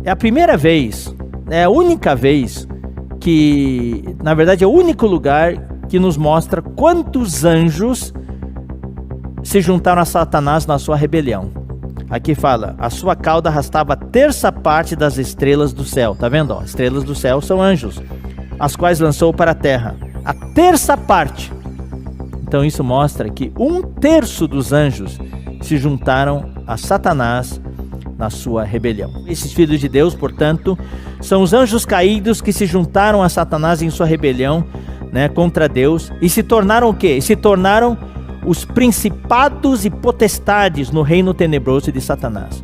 É a primeira vez, é a única vez que, na verdade, é o único lugar que nos mostra quantos anjos se juntaram a Satanás na sua rebelião. Aqui fala, a sua cauda arrastava a terça parte das estrelas do céu. Tá vendo? Ó, estrelas do céu são anjos, as quais lançou para a terra. A terça parte. Então isso mostra que 1/3 dos anjos se juntaram a Satanás na sua rebelião. Esses filhos de Deus, portanto, são os anjos caídos que se juntaram a Satanás em sua rebelião, né, contra Deus, e se tornaram o quê? Se tornaram os principados e potestades no reino tenebroso de Satanás.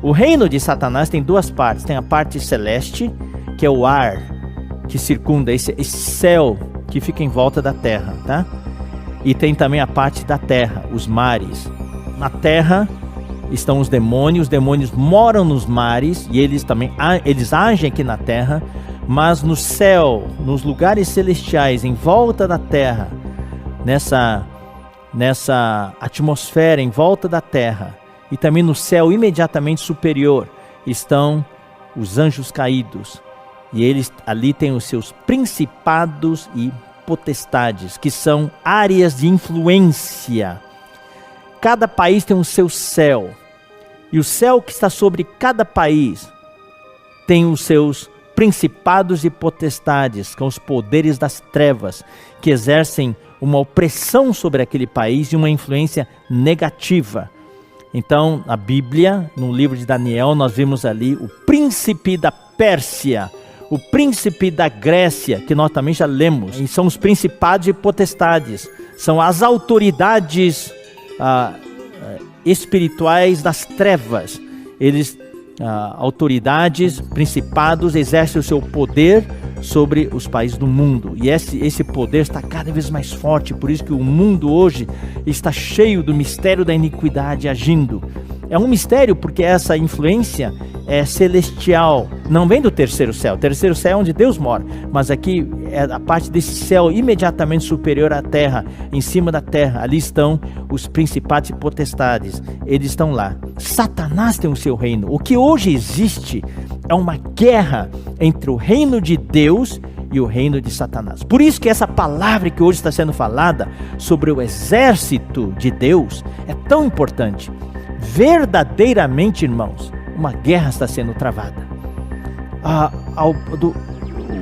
O reino de Satanás tem duas partes. Tem a parte celeste, que é o ar que circunda, esse céu que fica em volta da terra, tá? E tem também a parte da terra, os mares. Na terra estão os demônios moram nos mares e eles agem aqui na terra, mas no céu, nos lugares celestiais em volta da terra, nessa atmosfera em volta da terra, e também no céu imediatamente superior estão os anjos caídos, e eles ali têm os seus principados e potestades, que são áreas de influência. Cada país tem o seu céu, e o céu que está sobre cada país tem os seus principados e potestades, com os poderes das trevas, que exercem uma opressão sobre aquele país e uma influência negativa. Então, na Bíblia, no livro de Daniel, nós vimos ali o príncipe da Pérsia, o príncipe da Grécia, que nós também já lemos, e são os principados e potestades, são as autoridades espirituais das trevas. Eles, autoridades, principados, exercem o seu poder sobre os países do mundo, e esse poder está cada vez mais forte. Por isso que o mundo hoje está cheio do mistério da iniquidade agindo. É um mistério porque essa influência é celestial, não vem do terceiro céu. O terceiro céu é onde Deus mora, mas aqui é a parte desse céu imediatamente superior à terra, em cima da terra. Ali estão os principados e potestades, eles estão lá. Satanás tem o seu reino. O que hoje existe é uma guerra entre o reino de Deus e o reino de Satanás. Por isso que essa palavra que hoje está sendo falada sobre o exército de Deus é tão importante. Verdadeiramente, irmãos, uma guerra está sendo travada.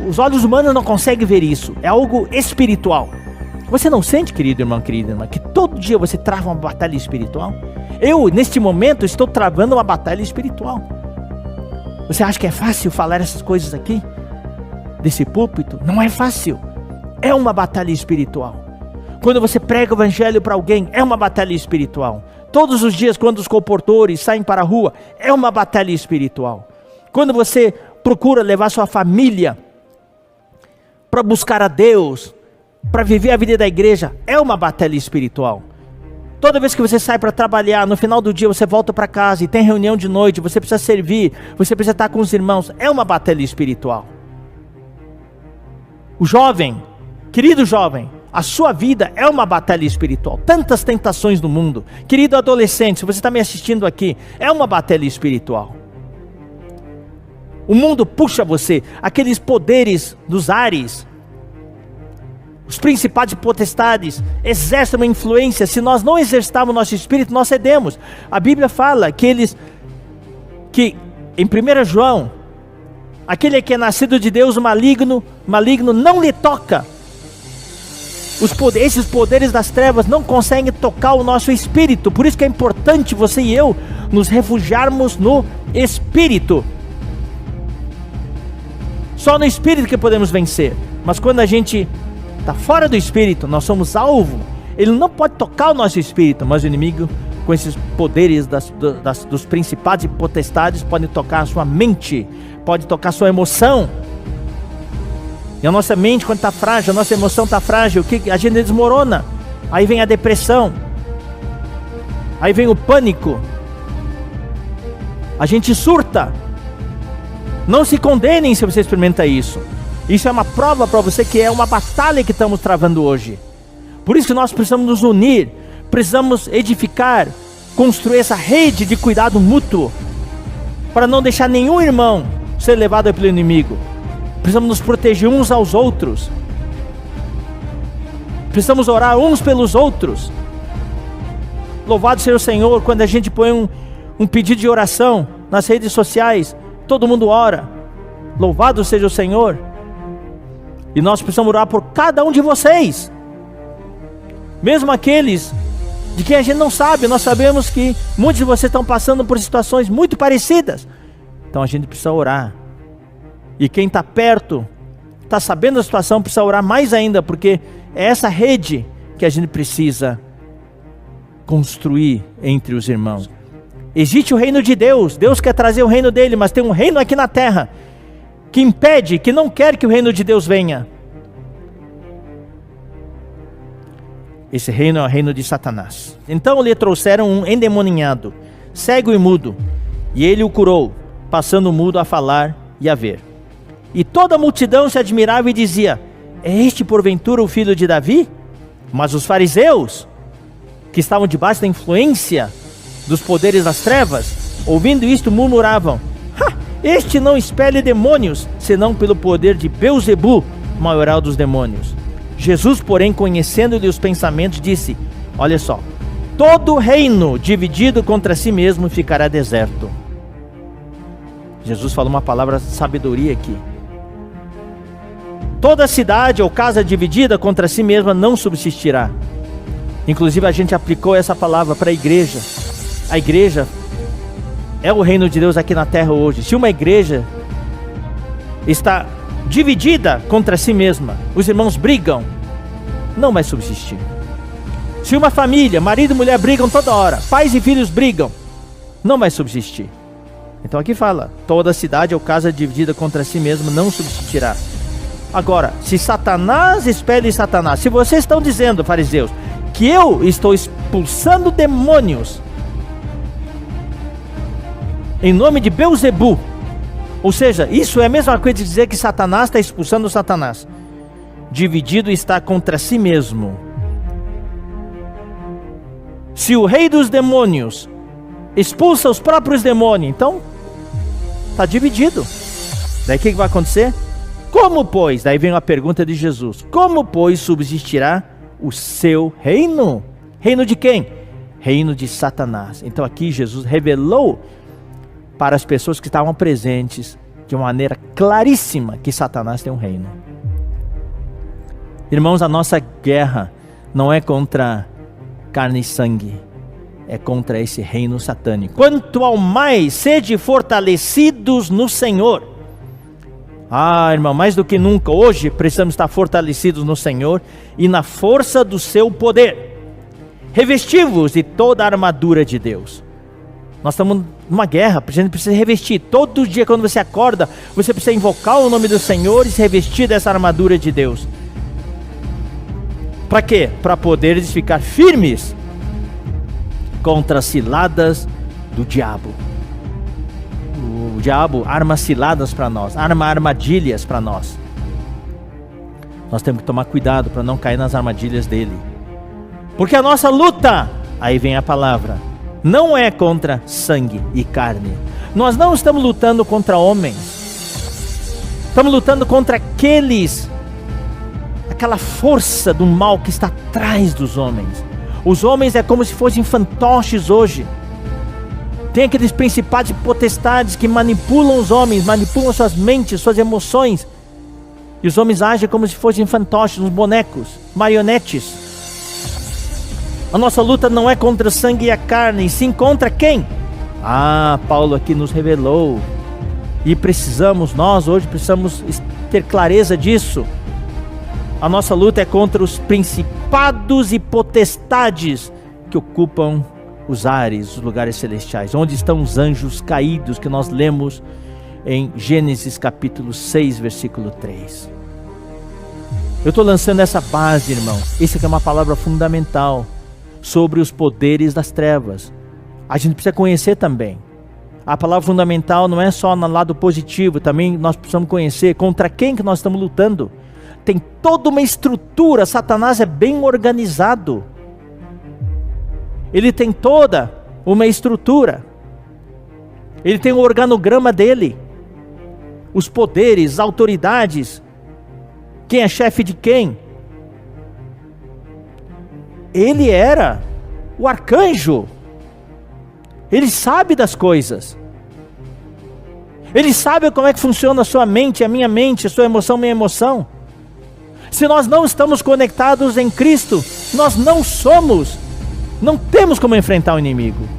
Os olhos humanos não conseguem ver isso. É algo espiritual. Você não sente, querido irmão, querida irmã, que todo dia você trava uma batalha espiritual? Eu, neste momento, estou travando uma batalha espiritual. Você acha que é fácil falar essas coisas aqui? Desse púlpito? Não é fácil. É uma batalha espiritual. Quando você prega o evangelho para alguém, é uma batalha espiritual. Todos os dias, quando os comportores saem para a rua, é uma batalha espiritual. Quando você procura levar sua família para buscar a Deus, para viver a vida da igreja, é uma batalha espiritual. Toda vez que você sai para trabalhar, no final do dia você volta para casa e tem reunião de noite, você precisa servir, você precisa estar com os irmãos, é uma batalha espiritual. O jovem, querido jovem, a sua vida é uma batalha espiritual. Tantas tentações no mundo. Querido adolescente, se você está me assistindo aqui, é uma batalha espiritual. O mundo puxa você, aqueles poderes dos ares, os principados e potestades exercem uma influência. Se nós não exercitarmos nosso espírito, nós cedemos. A Bíblia fala que em 1 João, aquele que é nascido de Deus, o maligno não lhe toca. Esses poderes das trevas não conseguem tocar o nosso espírito. Por isso que é importante você e eu nos refugiarmos no espírito. Só no espírito que podemos vencer. Mas quando a gente está fora do espírito, nós somos alvo. Ele não pode tocar o nosso espírito, mas o inimigo, com esses poderes dos principados e potestades, pode tocar a sua mente, pode tocar a sua emoção. E a nossa mente, quando está frágil, a nossa emoção está frágil, a gente desmorona. Aí vem a depressão, aí vem o pânico, a gente surta. Não se condenem se você experimenta isso. Isso é uma prova para você que é uma batalha que estamos travando hoje. Por isso que nós precisamos nos unir, precisamos edificar, construir essa rede de cuidado mútuo. para não deixar nenhum irmão ser levado pelo inimigo. Precisamos nos proteger uns aos outros. Precisamos orar uns pelos outros. Louvado seja o Senhor, quando a gente põe um pedido de oração nas redes sociais, todo mundo ora. Louvado seja o Senhor. E nós precisamos orar por cada um de vocês, mesmo aqueles de quem a gente não sabe. Nós sabemos que muitos de vocês estão passando por situações muito parecidas. Então a gente precisa orar. E quem está perto, está sabendo da situação, precisa orar mais ainda, porque é essa rede que a gente precisa construir entre os irmãos. Existe o reino de Deus. Deus quer trazer o reino dele, mas tem um reino aqui na terra que impede, que não quer que o reino de Deus venha. Esse reino é o reino de Satanás. Então lhe trouxeram um endemoniado, cego e mudo, e ele o curou, passando o mudo a falar e a ver. E toda a multidão se admirava e dizia: é este porventura o filho de Davi? Mas os fariseus, que estavam debaixo da influência dos poderes das trevas, ouvindo isto, murmuravam: este não expele demônios, senão pelo poder de Belzebu, maioral dos demônios. Jesus, porém, conhecendo-lhe os pensamentos, disse: olha só, todo reino dividido contra si mesmo ficará deserto. Jesus falou uma palavra de sabedoria aqui. Toda cidade ou casa dividida contra si mesma não subsistirá. Inclusive a gente aplicou essa palavra para a igreja. A igreja é o reino de Deus aqui na terra hoje. Se uma igreja está dividida contra si mesma, os irmãos brigam, não vai subsistir. Se uma família, marido e mulher brigam toda hora, pais e filhos brigam, não vai subsistir. Então aqui fala: toda cidade ou casa dividida contra si mesma não subsistirá. Agora, se Satanás expele Satanás, se vocês estão dizendo, fariseus, que eu estou expulsando demônios em nome de Belzebu, ou seja, isso é a mesma coisa de dizer que Satanás está expulsando Satanás. Dividido está contra si mesmo. Se o rei dos demônios expulsa os próprios demônios, então está dividido. Daí o que vai acontecer? Como, pois, daí vem a pergunta de Jesus: como, pois, subsistirá o seu reino? Reino de quem? Reino de Satanás. Então aqui Jesus revelou para as pessoas que estavam presentes de uma maneira claríssima que Satanás tem um reino. Irmãos, a nossa guerra não é contra carne e sangue, é contra esse reino satânico. Quanto ao mais, sede fortalecidos no Senhor. Irmão, mais do que nunca hoje precisamos estar fortalecidos no Senhor e na força do seu poder. Revesti-vos de toda a armadura de Deus. Nós estamos numa guerra, a gente precisa revestir. Todo dia quando você acorda, você precisa invocar o nome do Senhor e se revestir dessa armadura de Deus. Para quê? Para poderes ficar firmes contra as ciladas do diabo. O diabo arma ciladas para nós, arma armadilhas para nós. Nós temos que tomar cuidado para não cair nas armadilhas dele. Porque a nossa luta, aí vem a palavra, não é contra sangue e carne. Nós não estamos lutando contra homens. Estamos lutando contra aquela força do mal que está atrás dos homens. Os homens é como se fossem fantoches hoje. Tem aqueles principados e potestades que manipulam os homens, manipulam suas mentes, suas emoções. E os homens agem como se fossem fantoches, uns bonecos, marionetes. A nossa luta não é contra o sangue e a carne, e sim contra quem? Paulo aqui nos revelou. E nós hoje precisamos ter clareza disso. A nossa luta é contra os principados e potestades que ocupam os ares, os lugares celestiais, onde estão os anjos caídos, que nós lemos em Gênesis capítulo 6, versículo 3. Eu estou lançando essa base, irmão. Essa aqui é uma palavra fundamental sobre os poderes das trevas. A gente precisa conhecer também. A palavra fundamental não é só no lado positivo, também nós precisamos conhecer contra quem que nós estamos lutando. Tem toda uma estrutura. Satanás é bem organizado. Ele tem toda uma estrutura. Ele tem o organograma dele, os poderes, as autoridades, quem é chefe de quem. Ele era o arcanjo. Ele sabe das coisas. Ele sabe como é que funciona a sua mente, a minha mente, a sua emoção, minha emoção. Se nós não estamos conectados em Cristo, nós não temos como enfrentar o inimigo.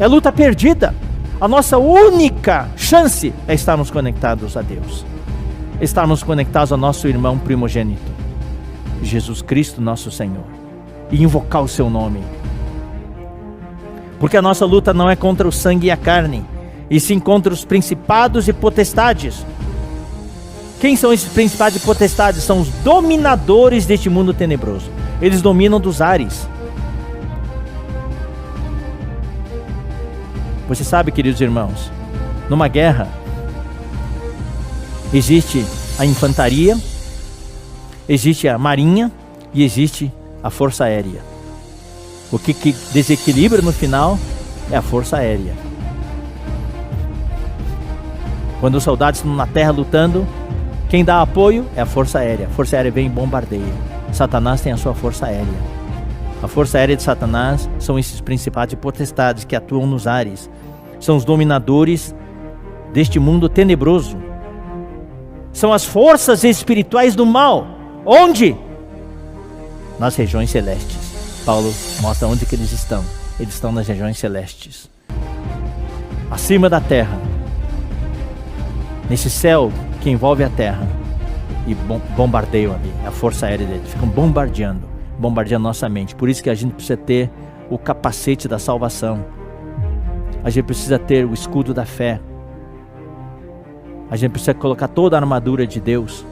É luta perdida. A nossa única chance é estarmos conectados a Deus. Estarmos conectados ao nosso irmão primogênito, Jesus Cristo, nosso Senhor. E invocar o seu nome. Porque a nossa luta não é contra o sangue e a carne, e sim contra os principados e potestades. Quem são esses principados e potestades? São os dominadores deste mundo tenebroso. Eles dominam dos ares. Você sabe, queridos irmãos, numa guerra existe a infantaria, existe a marinha e existe a força aérea. O que desequilibra no final é a força aérea. Quando os soldados estão na terra lutando, quem dá apoio é a força aérea. A força aérea vem e bombardeia. Satanás tem a sua força aérea. A força aérea de Satanás são esses principados e potestades que atuam nos ares. São os dominadores deste mundo tenebroso. São as forças espirituais do mal. Onde? Nas regiões celestes. Paulo mostra onde que eles estão. Eles estão nas regiões celestes. Acima da terra. Nesse céu que envolve a terra. E bombardeiam ali. A força aérea deles. Ficam bombardeando nossa mente. Por isso que a gente precisa ter o capacete da salvação. A gente precisa ter o escudo da fé. A gente precisa colocar toda a armadura de Deus.